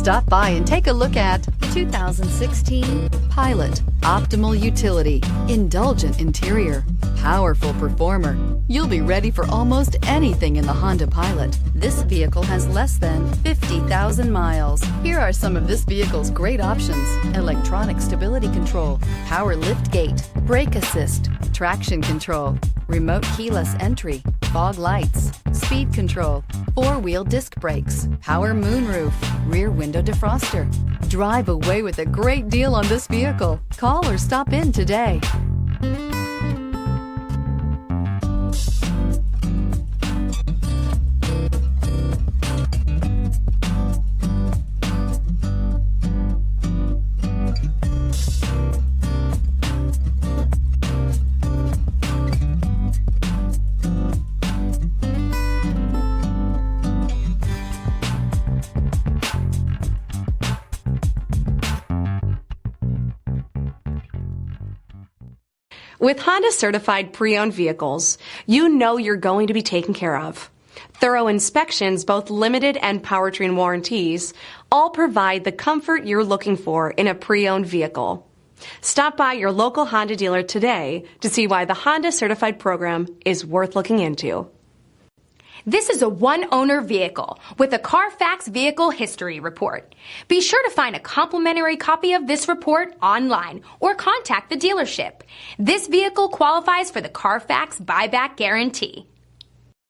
Stop by and take a look at 2016 Pilot. Optimal utility, indulgent interior, powerful performer. You'll be ready for almost anything in the Honda Pilot. This vehicle has less than 50,000 miles. Here are some of this vehicle's great options: electronic stability control, power lift gate, brake assist, traction control, remote keyless entry, fog lights, speed control, four-wheel disc brakes, power moonroof, rear window defroster. Drive away with a great deal on this vehicle. Call or stop in today. With Honda certified pre-owned vehicles, you know you're going to be taken care of. Thorough inspections, both limited and powertrain warranties, all provide the comfort you're looking for in a pre-owned vehicle. Stop by your local Honda dealer today to see why the Honda certified program is worth looking into. This is a one-owner vehicle with a Carfax Vehicle History Report. Be sure to find a complimentary copy of this report online or contact the dealership. This vehicle qualifies for the Carfax Buyback Guarantee.